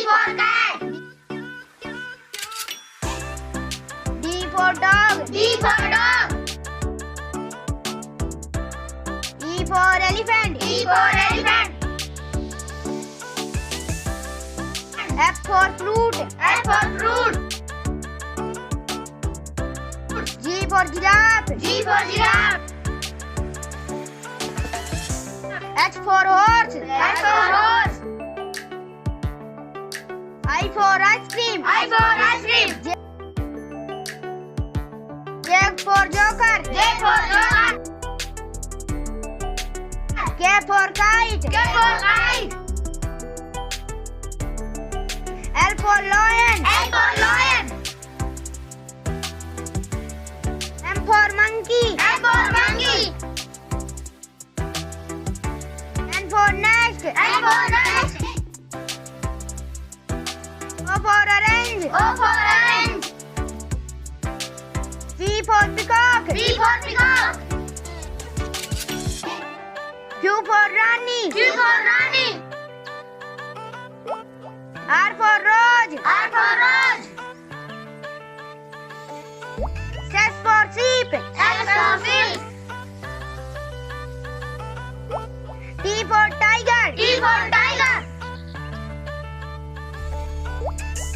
for cat. D for dog. D for dog. E for elephant. E for elephant. F for fruit. F for fruit. G for giraffe. G for giraffe. H for horse. H for horse. I for ice cream. I for ice cream. J for joker. J for joker. K for kite. K for kite. L for lion. L for lion. M for monkey. M for monkey. N for nest. N for nest. O for orange. O for orange. P for peacock. P for peacock. Q for Rani. Q for Rani. R for Rose. R for rose. S for sheep. S for sheep. T for tiger. T for tiger.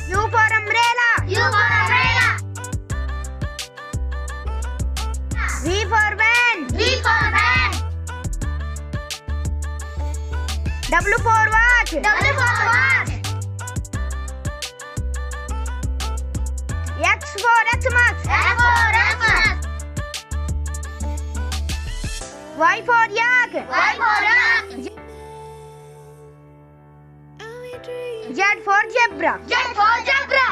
U for umbrella. U for umbrella. V for van. V for van. W for watch. W for watch. X for Xmas. X for Xmas. Y for yak. Y for yak. Z for zebra. Z for zebra.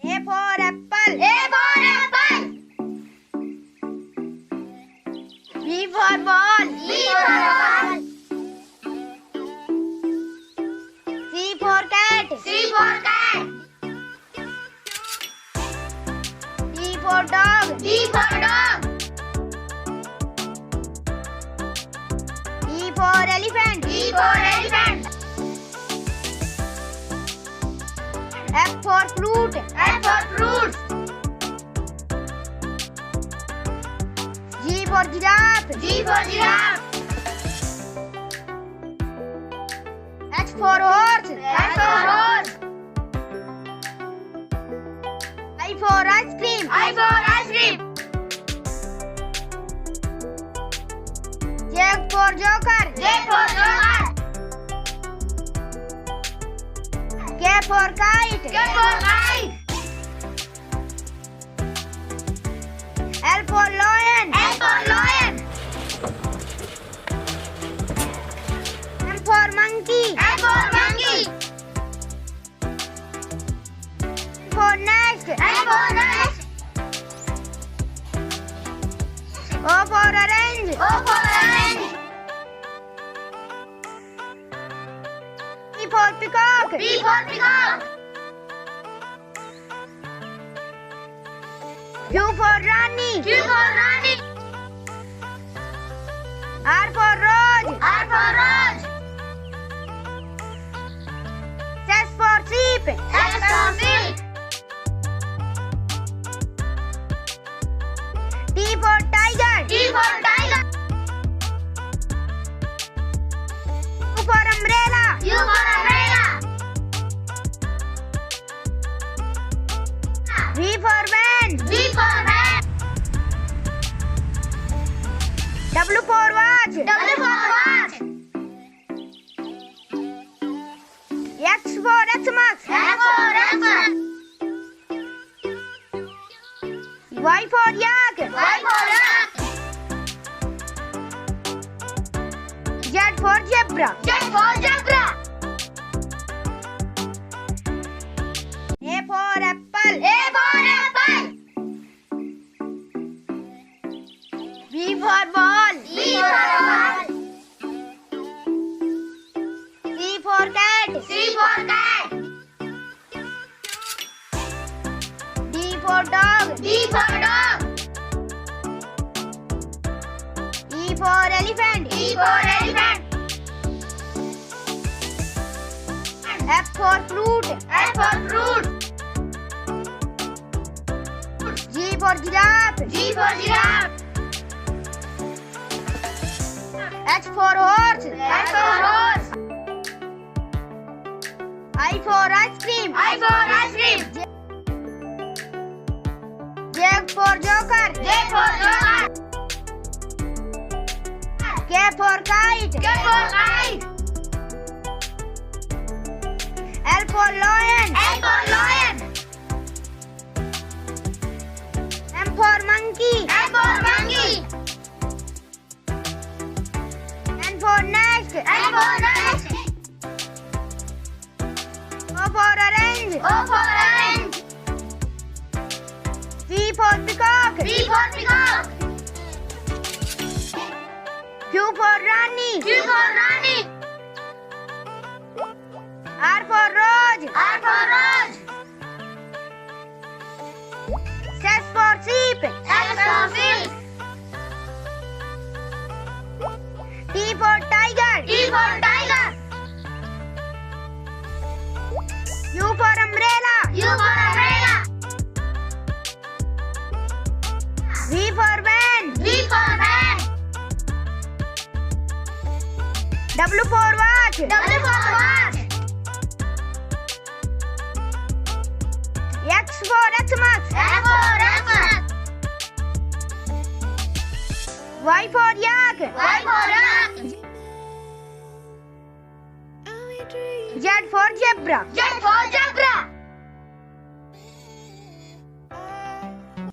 A for apple. A for apple. B for ball. B for ball. C for cat. C for cat. D for dog. D for dog. E for elephant. E for elephant. F for fruit. F for fruit. G for giraffe. G for giraffe. H for horse. H for horse. I for ice cream. I for ice cream. J for joker. J for joker. K for kite. K for kite. L for lion. L for lion. M for monkey. M for monkey. N for nest. N for nest. O for orange. O for orange. P for peacock. P for peacock. Q for Rani. Q for Rani. R for rose. R for rose. S for sheep. S for sheep. T for tiger. T for tiger. U for umbrella. U for umbrella. V for van. V for van. W for watch. W for watch. X for Xmas. X for Xmas. Y for yak. Y for yak. Z for zebra. Z for zebra. A for apple. A for apple. B for ball. B for ball. C for cat. C for cat. D for dog. D for dog. E for elephant. E for elephant. F for fruit. F for fruit. G for giraffe. G for giraffe. H for horse. H for horse. I for ice cream. I for ice cream. J for joker. J for joker. K for kite. K for kite. L for lion. L for lion. M for monkey. M for monkey. N for nest. N for nest. O for orange. O for orange. P for peacock. P for peacock. Q for Rani. Q for Rani. R for rose. R for rose. S for sheep. S for sheep. T for tiger. T for tiger. U for umbrella. U for umbrella. V for van. V for van. W for watch. W for watch. X for Xmas. X for Xmas. Y for yak. Y for yak. Z for zebra. Z for zebra.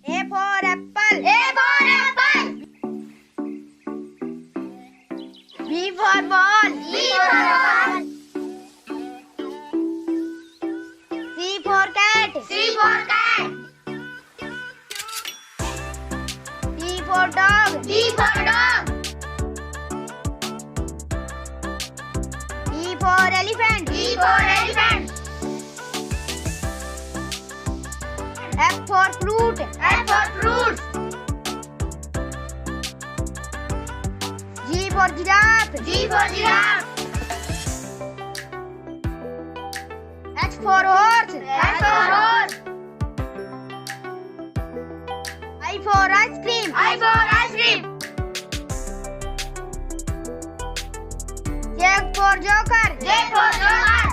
A for apple. A for apple. B for ball. B for ball. C for cat. C for cat. D for dog. D for dog. E for elephant. E for elephant. F for fruit. F for fruit. G for giraffe. G for giraffe. H for horse. H for horse. I for ice cream. I for ice cream. J for joker. J for joker.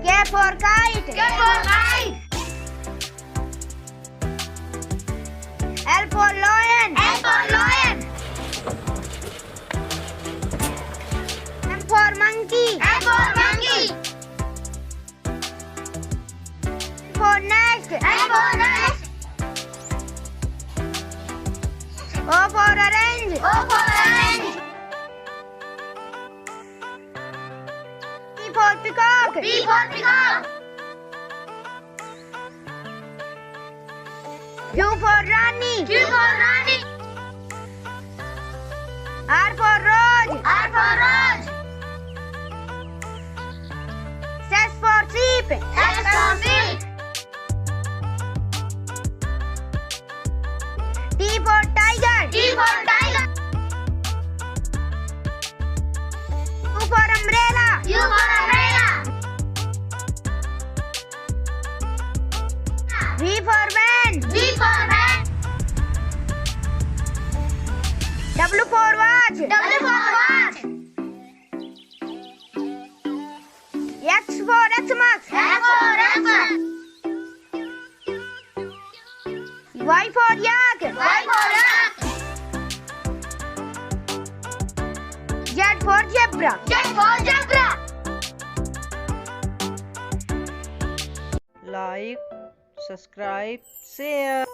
K for kite. K for kite. L for lion. L for lion. M for monkey. M for monkey. N for nest. N for nest. O for orange. O for orange. P for peacock. P for peacock. Q for Rani. Q for Rani. R for rose. R for rose. S for sheep. S for sheep. T for tiger. T for tiger. U for umbrella. U for umbrella. V for van. V for van. W for watch. W for watch. X for Xmas. X for Xmas. Y for yak. Y for yak. Z for zebra. Z for zebra. Like, subscribe, share.